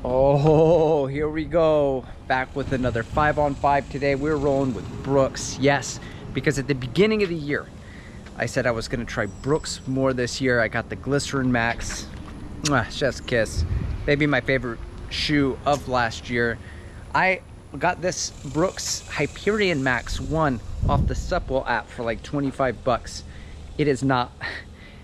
Oh, here we go. Back with another 5-on-5 today. We're rolling with Brooks. Yes, because at the beginning of the year, I said I was gonna try Brooks more this year. I got the Glycerin Max. Mwah, chef's kiss. Maybe my favorite shoe of last year. I got this Brooks Hyperion Max 1 off the Supple app for like 25 bucks. It is not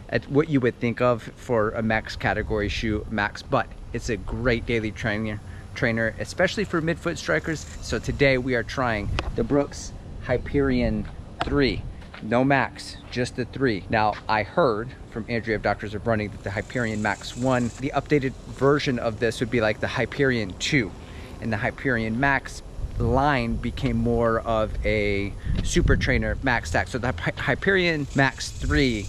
at what you would think of for a Max category shoe, Max, but it's a great daily trainer, especially for midfoot strikers. So today we are trying the Brooks Hyperion 3. No Max, just the 3. Now, I heard from Andrea of Doctors of Running that the Hyperion Max 1, the updated version of this would be like the Hyperion 2. And the Hyperion Max line became more of a super trainer max stack. So the Hyperion Max 3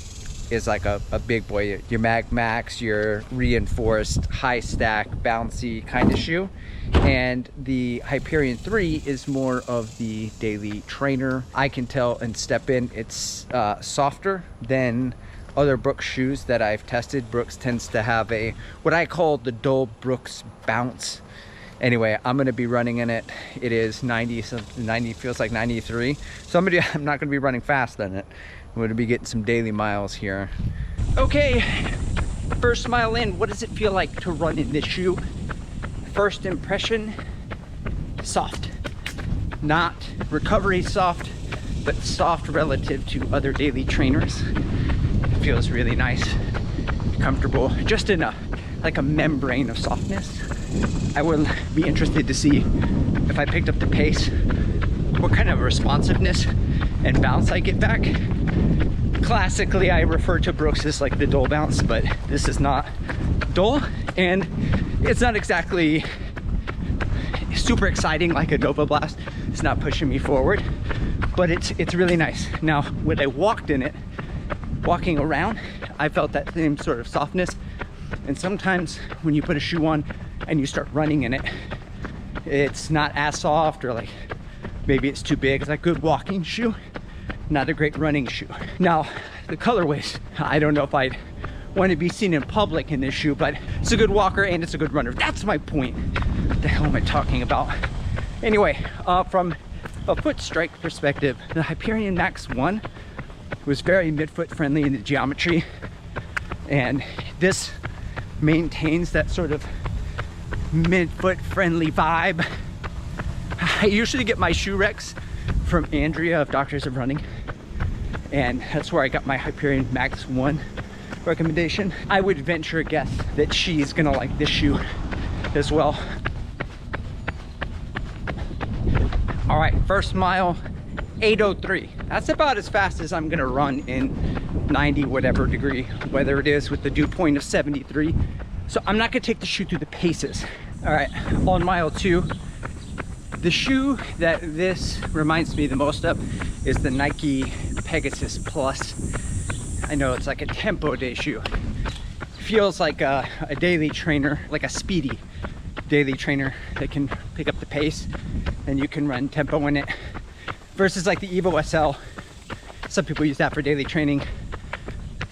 is like a big boy, your Mag Max, your reinforced, high stack, bouncy kind of shoe. And the Hyperion 3 is more of the daily trainer. I can tell and step in, it's softer than other Brooks shoes that I've tested. Brooks tends to have a, what I call the dull Brooks bounce. Anyway, I'm gonna be running in it. It is 90, feels like 93. So I'm not gonna be running fast in it. I'm gonna be getting some daily miles here. Okay, first mile in, what does it feel like to run in this shoe? First impression, soft. Not recovery soft, but soft relative to other daily trainers. It feels really nice, comfortable, just in like a membrane of softness. I will be interested to see if I picked up the pace, what kind of responsiveness and bounce I get back. Classically, I refer to Brooks as like the dull bounce, but this is not dull, and it's not exactly super exciting like a Nova Blast. It's not pushing me forward, but it's really nice. Now, when I walked in it, walking around, I felt that same sort of softness. And sometimes when you put a shoe on and you start running in it, it's not as soft, or like maybe it's too big. It's a good walking shoe, not a great running shoe. Now, the colorways, I don't know if I'd want to be seen in public in this shoe, but it's a good walker and it's a good runner. That's my point. What the hell am I talking about? Anyway, from a foot strike perspective, the Hyperion Max 1 was very midfoot friendly in the geometry, and this maintains that sort of midfoot friendly vibe. I usually get my shoe recs from Andrea of Doctors of Running, and that's where I got my Hyperion Max 1 recommendation. I would venture a guess that she's gonna like this shoe as well. All right, first mile, 8:03. That's about as fast as I'm gonna run in 90 whatever degree weather it is, with the dew point of 73. So I'm not gonna take the shoe through the paces. All right, on mile 2, the shoe that this reminds me the most of is the Nike Pegasus Plus. I know it's like a tempo day shoe. Feels like a daily trainer, like a speedy daily trainer that can pick up the pace and you can run tempo in it. Versus like the Evo SL, some people use that for daily training.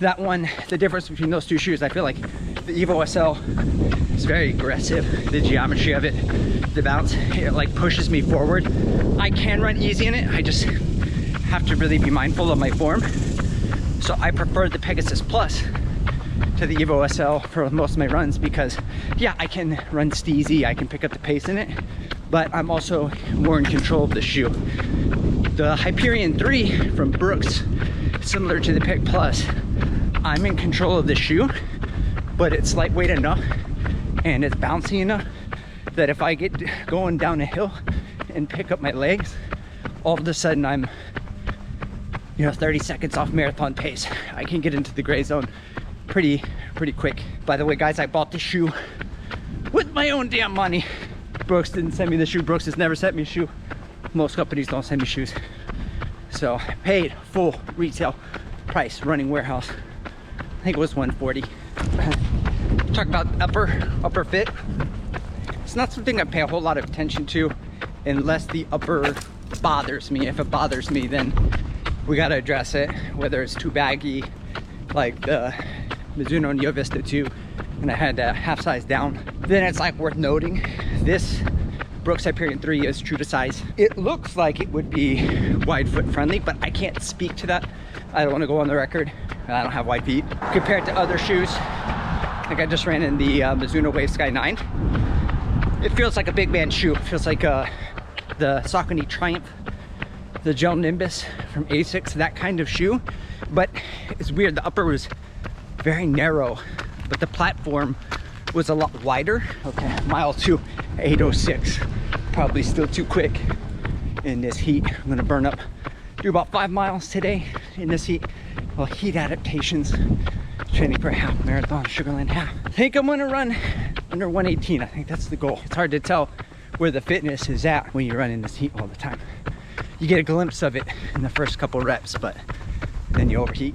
That one, the difference between those two shoes, I feel like the Evo SL is very aggressive. The geometry of it, the bounce, it like pushes me forward. I can run easy in it, I just have to really be mindful of my form. So I prefer the Pegasus Plus to the Evo SL for most of my runs, because yeah, I can run steezy, I can pick up the pace in it, but I'm also more in control of the shoe. The Hyperion 3 from Brooks, similar to the Peg Plus, I'm in control of the shoe, but it's lightweight enough and it's bouncy enough that if I get going down a hill and pick up my legs, all of a sudden I'm 30 seconds off marathon pace. I can get into the gray zone pretty quick. By the way, guys, I bought the shoe with my own damn money. Brooks didn't send me the shoe. Brooks has never sent me a shoe. Most companies don't send me shoes. So I paid full retail price, running warehouse. I think it was $140. Talk about upper fit. It's not something I pay a whole lot of attention to unless the upper bothers me. If it bothers me, then we gotta address it, whether it's too baggy, like the Mizuno Neo Vista 2 and I had half size down. Then it's like worth noting, this Brooks Hyperion 3 is true to size. It looks like it would be wide foot friendly, but I can't speak to that. I don't want to go on the record. I don't have wide feet. Compared to other shoes, like I just ran in the Mizuno Wave Sky 9. It feels like a big man shoe. It feels like the Saucony Triumph, the Gel Nimbus from Asics, that kind of shoe. But it's weird, the upper was very narrow, but the platform was a lot wider. Okay, mile 2, 8:06. Probably still too quick in this heat. I'm gonna burn up, do about 5 miles today in this heat. Well, heat adaptations, training for a half marathon, Sugarland half. I think I'm gonna run under 118. I think that's the goal. It's hard to tell where the fitness is at when you run in this heat all the time. You get a glimpse of it in the first couple reps, but then you overheat.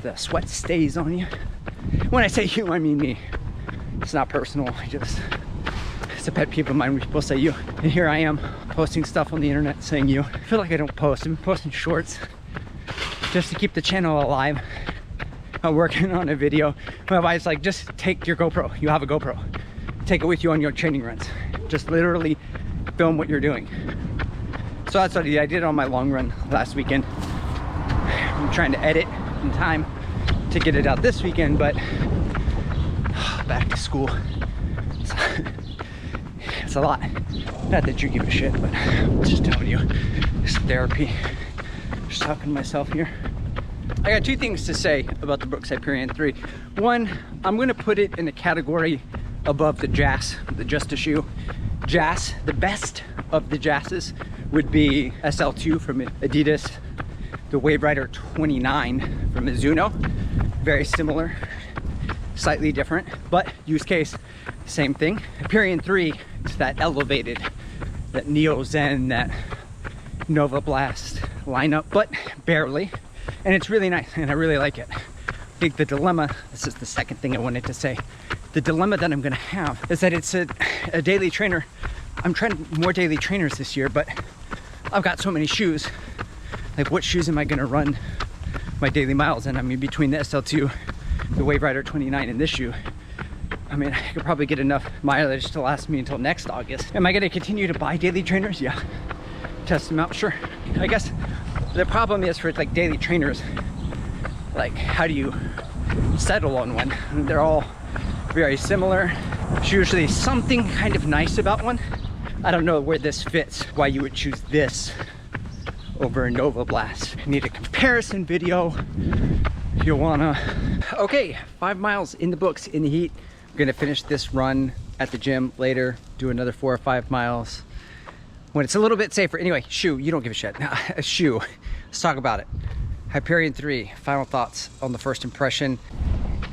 The sweat stays on you. When I say you, I mean me. It's not personal. It's a pet peeve of mine when people say you. And here I am posting stuff on the internet saying you. I feel like I don't post. I've been posting shorts just to keep the channel alive. I'm working on a video. My wife's like, just take your GoPro. You have a GoPro. Take it with you on your training runs. Just literally film what you're doing. So that's what I did. I did it on my long run last weekend. I'm trying to edit in time to get it out this weekend, but back to school. It's a lot. Not that you give a shit, but I'm just telling you, it's therapy. Just talking to myself here. I got 2 things to say about the Brooks Hyperion 3. One, I'm gonna put it in the category above the Jas, the Just a Shoe. Jas, the best of the Jas's would be SL2 from Adidas, the Wave Rider 29 from Mizuno. Very similar, slightly different, but use case, same thing. Hyperion 3, it's that elevated, that Neo Zen, that Nova Blast lineup, but barely. And it's really nice, and I really like it. I think the dilemma, this is the second thing I wanted to say, the dilemma that I'm gonna have is that it's a daily trainer. I'm trying more daily trainers this year, but I've got so many shoes. Like, what shoes am I gonna run my daily miles in? I mean, between the SL2, the Wave Rider 29, and this shoe, I mean, I could probably get enough mileage to last me until next August. Am I gonna continue to buy daily trainers? Yeah. Test them out, sure. I guess the problem is for like daily trainers, like, how do you settle on one? They're all very similar. There's usually something kind of nice about one. I don't know where this fits, why you would choose this over a Nova Blast. I need a comparison video if you wanna. Okay, 5 miles in the books in the heat. I'm gonna finish this run at the gym later, do another 4 or 5 miles when it's a little bit safer. Anyway, shoe, you don't give a shit. A shoe, let's talk about it. Hyperion 3, final thoughts on the first impression.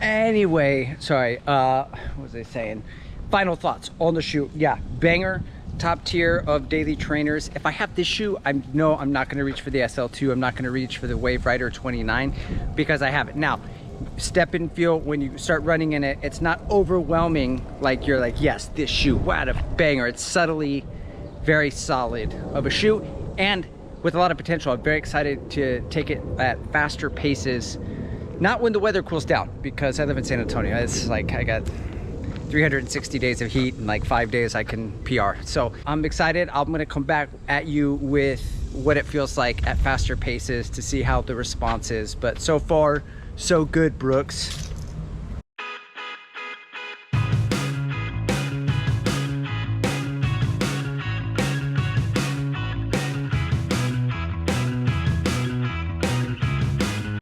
Anyway, sorry, what was I saying? Final thoughts on the shoe. Yeah, banger, top tier of daily trainers. If I have this shoe, I know I'm not gonna reach for the SL2. I'm not gonna reach for the Wave Rider 29 because I have it. Now, step and feel, when you start running in it, it's not overwhelming. Like, you're like, yes, this shoe, what a banger. It's subtly very solid of a shoe and with a lot of potential. I'm very excited to take it at faster paces. Not when the weather cools down, because I live in San Antonio. It's like I got 360 days of heat and like 5 days I can PR. So I'm excited. I'm gonna come back at you with what it feels like at faster paces to see how the response is. But so far, so good, Brooks.